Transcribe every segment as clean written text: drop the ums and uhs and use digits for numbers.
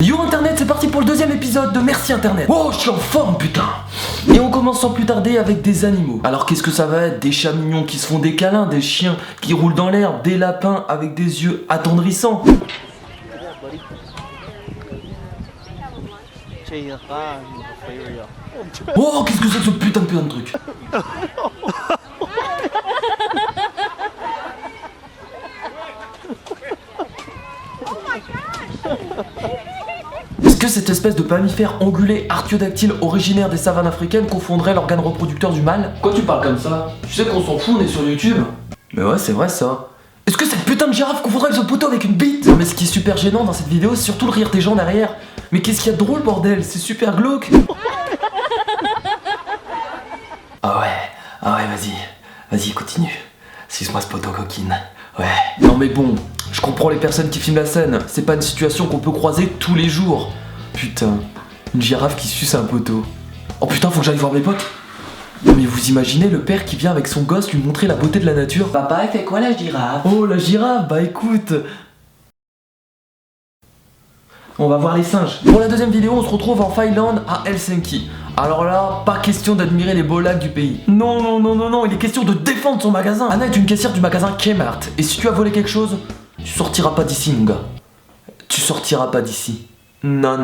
Yo internet, c'est parti pour le deuxième épisode de Merci internet. Oh, je suis en forme putain. Et on commence sans plus tarder avec des animaux. Alors qu'est-ce que ça va être? Des chats mignons qui se font des câlins, des chiens qui roulent dans l'herbe, des lapins avec des yeux attendrissants. Oh, qu'est-ce que c'est que ce putain de truc? Est-ce que cette espèce de mammifère ongulé artiodactyle originaire des savanes africaines confondrait l'organe reproducteur du mâle? Quoi tu parles comme ça? Tu sais qu'on s'en fout, on est sur YouTube. Mais ouais, c'est vrai ça. Est-ce que cette putain de girafe confondrait ce poteau avec une bite? Non mais ce qui est super gênant dans cette vidéo, c'est surtout le rire des gens derrière. Mais qu'est-ce qu'il y a de drôle bordel? C'est super glauque. Ah ouais, vas-y, continue. Suce-moi ce poteau coquine. Ouais. Non mais bon, je comprends les personnes qui filment la scène. C'est pas une situation qu'on peut croiser tous les jours. Putain, une girafe qui suce un poteau. Oh putain, faut que j'aille voir mes potes. Mais vous imaginez le père qui vient avec son gosse lui montrer la beauté de la nature? Papa, elle fait quoi la girafe? Oh la girafe, bah écoute. On va voir les singes. Pour la deuxième vidéo, on se retrouve en Finlande à Helsinki. Alors là, pas question d'admirer les beaux lacs du pays. Non, il est question de défendre son magasin. Anna est une caissière du magasin Kmart. Et si tu as volé quelque chose, tu sortiras pas d'ici mon gars. Tu sortiras pas d'ici. Non.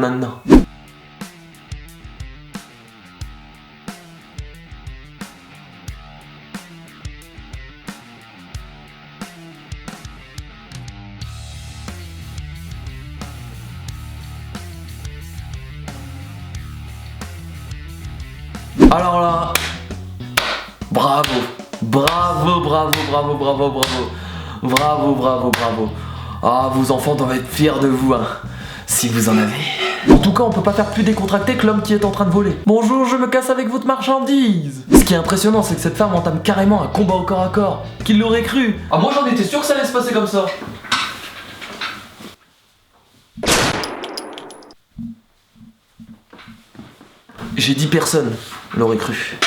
Alors là, bravo. Ah, vos enfants doivent être fiers de vous, hein, si vous en avez. En tout cas, on peut pas faire plus décontracté que l'homme qui est en train de voler. Bonjour, je me casse avec votre marchandise. Ce qui est impressionnant, c'est que cette femme entame carrément un combat au corps à corps. Qui l'aurait cru? Ah, moi j'en étais sûr que ça allait se passer comme ça. J'ai dit personne l'aurait cru.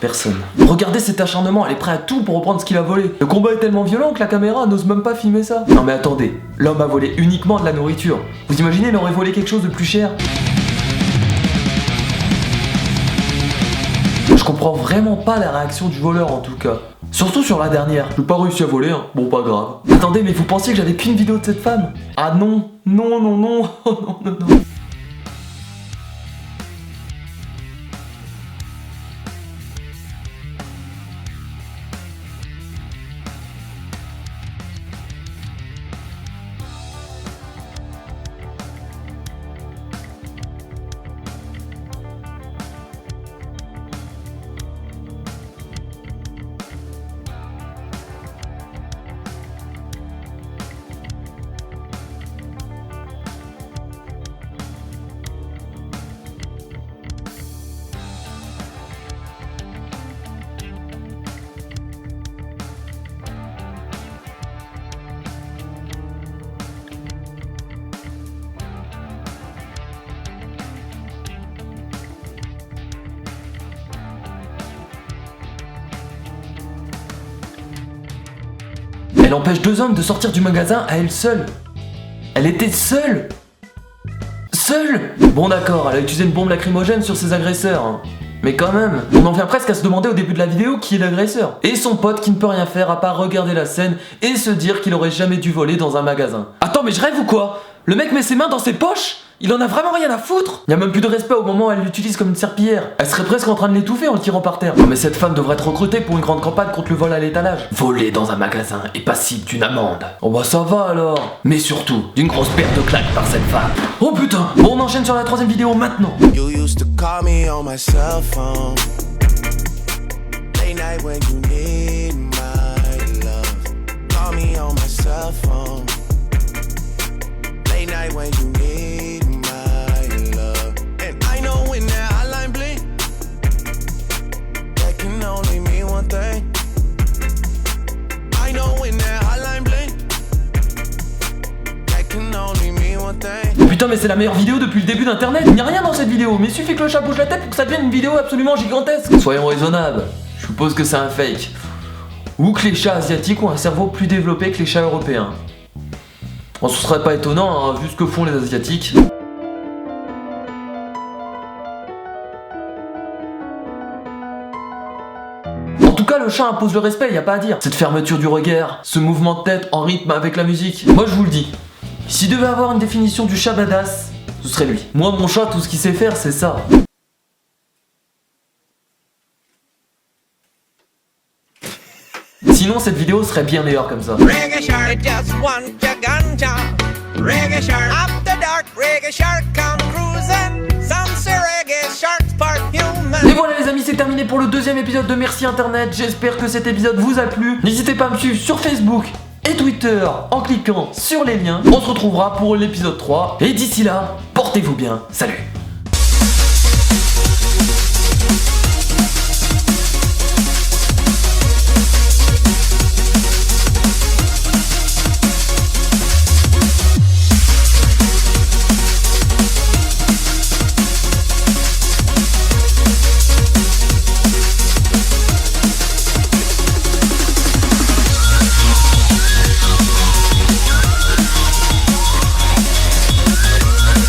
Personne. Regardez cet acharnement, elle est prête à tout pour reprendre ce qu'il a volé. Le combat est tellement violent que la caméra n'ose même pas filmer ça. Non mais attendez, l'homme a volé uniquement de la nourriture. Vous imaginez, il aurait volé quelque chose de plus cher? Je comprends vraiment pas la réaction du voleur en tout cas. Surtout sur la dernière. J'ai pas réussi à voler, hein. Bon, pas grave. Attendez, mais vous pensiez que j'avais qu'une vidéo de cette femme? Ah non. Oh, non. Elle empêche deux hommes de sortir du magasin à elle seule. Elle était seule. Bon d'accord, elle a utilisé une bombe lacrymogène sur ses agresseurs. Hein. Mais quand même, on en vient presque à se demander au début de la vidéo qui est l'agresseur. Et son pote qui ne peut rien faire à part regarder la scène et se dire qu'il aurait jamais dû voler dans un magasin. Attends, mais je rêve ou quoi? Le mec met ses mains dans ses poches? Il en a vraiment rien à foutre? Y a même plus de respect au moment où elle l'utilise comme une serpillière. Elle serait presque en train de l'étouffer en le tirant par terre. Non mais cette femme devrait être recrutée pour une grande campagne contre le vol à l'étalage. Voler dans un magasin est passible d'une amende. Oh bah ça va alors. Mais surtout, d'une grosse paire de claques par cette femme. Oh putain. Bon, on enchaîne sur la troisième vidéo maintenant. You used to call me on my cell phone. Late night when you need my love. Call me on my cell phone. Late night when you need my love. And I know when that hotline bling, that can only mean one thing. I know when that hotline bling, that can only mean one thing. Putain mais c'est la meilleure vidéo depuis le début d'internet. Il n'y a rien dans cette vidéo, mais il suffit que le chat bouge la tête pour que ça devienne une vidéo absolument gigantesque. Soyons raisonnables, je suppose que c'est un fake. Ou que les chats asiatiques ont un cerveau plus développé que les chats européens. Bon, ce serait pas étonnant, hein, vu ce que font les asiatiques. cas, le chat impose le respect, y a pas à dire. Cette fermeture du regard, ce mouvement de tête en rythme avec la musique. Moi, je vous le dis, s'il devait avoir une définition du chat badass, ce serait lui. Moi, mon chat, tout ce qu'il sait faire, c'est ça. Sinon, cette vidéo serait bien meilleure comme ça. Reggae shark just want your ganja. Reggae shark after dark. Reggae shark come cruising. Some say reggae shark's part human. Et voilà les amis, c'est terminé pour le deuxième épisode de Merci Internet. J'espère que cet épisode vous a plu. N'hésitez pas à me suivre sur Facebook et Twitter en cliquant sur les liens. On se retrouvera pour l'épisode 3. Et d'ici là, portez-vous bien. Salut.